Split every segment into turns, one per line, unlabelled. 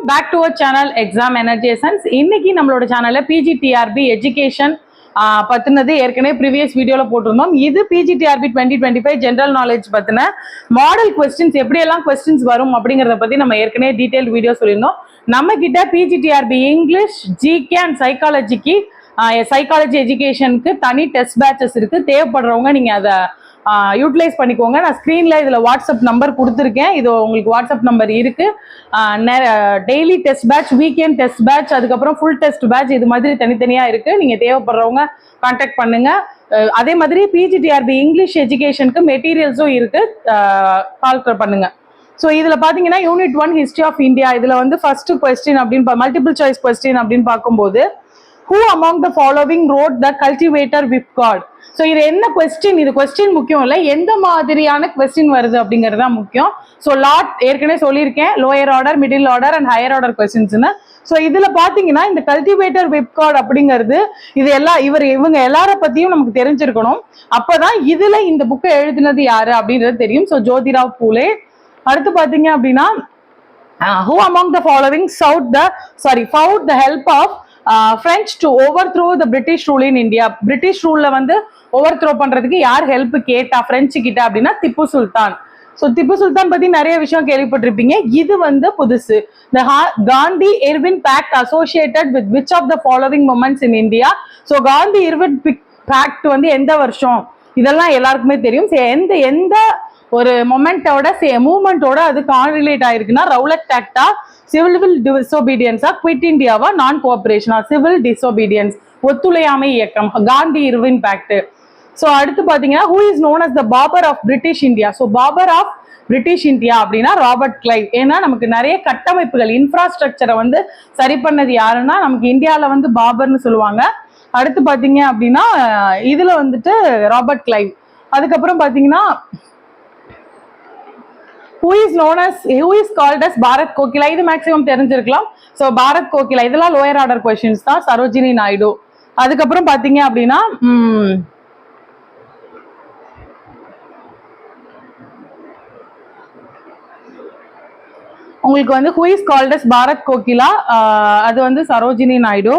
Back to our channel exam energizers. இன்னைக்கு நம்மளோட சேனல்ல பிஜிடிஆர்பி எஜுகேஷன் பத்தினது ஏற்கனவே ப்ரீவியஸ் வீடியோல போட்டிருந்தோம். இது பிஜிடிஆர்பி 2025 ஜென்ரல் நாலேஜ் பத்தின மாடல் கொஸ்டின்ஸ், எப்படியெல்லாம் கொஸ்டின்ஸ் வரும் அப்படிங்கிறத பத்தி நம்ம ஏற்கனவே டீடைல் வீடியோ சொல்லியிருந்தோம். நம்ம கிட்ட பிஜிடிஆர்பி இங்கிலீஷ், ஜிகே அண்ட் சைக்காலஜிக்கு சைக்காலஜி எஜுகேஷனுக்கு தனி டெஸ்ட் பேட்சஸ் இருக்கு. தேவைப்படுறவங்க நீங்க அதை யூட்டிலைஸ் பண்ணிக்கோங்க. நான் ஸ்க்ரீன்ல இதில் வாட்ஸ்அப் நம்பர் கொடுத்துருக்கேன். இது உங்களுக்கு வாட்ஸ்அப் நம்பர் இருக்கு. Daily test batch, weekend test batch, அதுக்கப்புறம் ஃபுல் டெஸ்ட் பேட்ச், இது மாதிரி தனித்தனியா இருக்கு. நீங்க தேவைப்படுறவங்க கான்டாக்ட் பண்ணுங்க. அதே மாதிரி பிஜிடிஆர்பி இங்கிலீஷ் எஜுகேஷனுக்கு மெட்டீரியல்ஸும் இருக்கு, கால் பண்ணுங்க. ஸோ இதில் பார்த்தீங்கன்னா யூனிட் 1 ஹிஸ்ட்ரி ஆஃப் இந்தியா, இதில் வந்து ஃபர்ஸ்ட் கொஸ்டின் அப்படின்னு மல்டிபிள் சாய்ஸ் கொஸ்டின் அப்படின்னு பார்க்கும்போது, who among the following wrote the cultivator whipcord? So இது என்ன கொஸ்டின்? இது கொஸ்டின் முக்கியம் இல்லை, எந்த மாதிரியான கொஸ்டின் வருது அப்படிங்கிறது தான் முக்கியம். ஸோ லாட் ஏற்கனவே சொல்லியிருக்கேன், lower order, middle order and higher order கொஸ்டின்ஸ்னு. ஸோ இதுல பாத்தீங்கன்னா இந்த கல்டிவேட்டர் whipcord அப்படிங்கிறது இது இவங்க எல்லார பத்தியும் நமக்கு தெரிஞ்சிருக்கணும். அப்பதான் இதுல இந்த புக்கை எழுதினது யாரு அப்படின்றது தெரியும். ஸோ ஜோதிராவ் பூலே. அடுத்து பாத்தீங்க அப்படின்னா, who among the following found the help of French to overthrow the British rule in India? British ரூல்ல வந்து ஓவர்த்ரோ பண்றதுக்கு யார் ஹெல்ப் கேட்டா பிரெஞ்சு கிட்ட அப்படின்னா திப்பு சுல்தான். ஸோ திப்பு சுல்தான் பத்தி நிறைய விஷயம் கேள்விப்பட்டிருப்பீங்க. இது வந்து புதுசு. The Gandhi Irwin Pact associated with which of the following moments in India? So Gandhi Irwin pact வந்து எந்த வருஷம், இதெல்லாம் எல்லாருக்குமே தெரியும். எந்த ஒரு மொமெண்டோட மூவ்மெண்டோட அது கான்ரிலேட் ஆயிருக்குன்னா, ரவுலட் ஆக்டா, சிவில் டிசோபீடியன்ஸா, குவிட் இண்டியாவா, நான் கோஆபரேஷனா? சிவில் டிசோபீடியன்ஸ், ஒத்துழையாமை இயக்கம், காந்தி இர்வின் பேக்ட். ஸோ அடுத்து பாத்தீங்கன்னா, who is known as the father of British India? So father of British India அப்படின்னா ராபர்ட் கிளைவ். ஏன்னா நமக்கு நிறைய கட்டமைப்புகள், இன்ஃப்ராஸ்ட்ரக்சரை வந்து சரி பண்ணது யாருன்னா நமக்கு இந்தியாவில் வந்து பாபர்னு சொல்லுவாங்க. அடுத்து பாத்தீங்க அப்படின்னா இதுல வந்துட்டு ராபர்ட் கிளைவ். அதுக்கப்புறம் பாத்தீங்கன்னா who is called as Bharat Kokila? இது மேக்ஸிமம் தெரிஞ்சிருக்கலாம். ஸோ பாரத் கோகிலா இதெல்லாம் லோயர் ஆர்டர் கொஸ்டின்ஸ் தான். சரோஜினி நாயுடு. அதுக்கப்புறம் பாத்தீங்க அப்படின்னா உங்களுக்கு வந்து who is called as Bharat Kokila, அது வந்து சரோஜினி நாயுடு.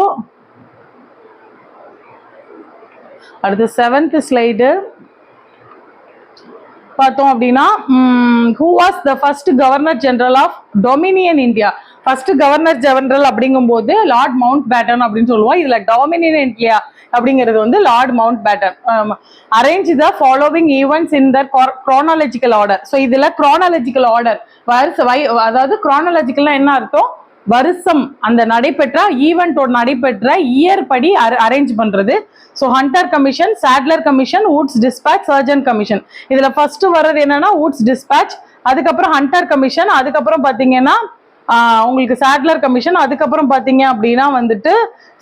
அடுத்து 7th ஸ்லைடு பார்த்தோம் அப்படின்னா, who was the first governor general of Dominion India? First governor general அப்படிங்கும் போது லார்ட் மவுண்ட் பேட்டன் அப்படின்னு சொல்லுவோம். இதுல டாமினியன் இந்தியா அப்படிங்கிறது வந்து Lord Mountbatten. Arrange the following events in the chronological order. So இதுல குரோனாலஜிக்கல் ஆர்டர் அதாவது குரோனாலஜிக்கல்னா என்ன அர்த்தம்? வருஷம் அந்த நடைபெற்ற ஈவெண்டோட நடைபெற்ற இயர் படி அரேஞ்ச் பண்றது. So Hunter commission, Sadler commission, Wood's despatch, Sargent commission. இதுல ஃபர்ஸ்ட் வர்றது என்னன்னா வூட்ஸ் டிஸ்பேட்ச், அதுக்கப்புறம் ஹண்டர் கமிஷன், அதுக்கப்புறம் பாத்தீங்கன்னா உங்களுக்கு சாட்லர் கமிஷன், அதுக்கப்புறம் பாத்தீங்க அப்படின்னா வந்துட்டு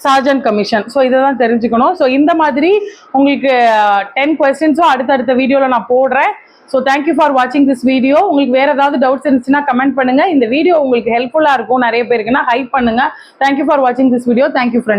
சார்ஜன் கமிஷன். ஸோ இதை தான் தெரிஞ்சுக்கணும். ஸோ இந்த மாதிரி உங்களுக்கு 10 கொஸ்டின்ஸும் அடுத்தடுத்த வீடியோல நான் போடுறேன். ஸோ தேங்க்யூ ஃபார் வாட்சிங் திஸ் வீடியோ. உங்களுக்கு வேற ஏதாவது டவுட்ஸ் இருந்துச்சுன்னா கமெண்ட் பண்ணுங்க. இந்த வீடியோ உங்களுக்கு ஹெல்ப்ஃபுல்லா இருக்கும் நிறைய பேருக்குன்னா ஹைப் பண்ணுங்க. தேங்க்யூ ஃபார் வாட்சிங் திஸ் வீடியோ. Thank you friends.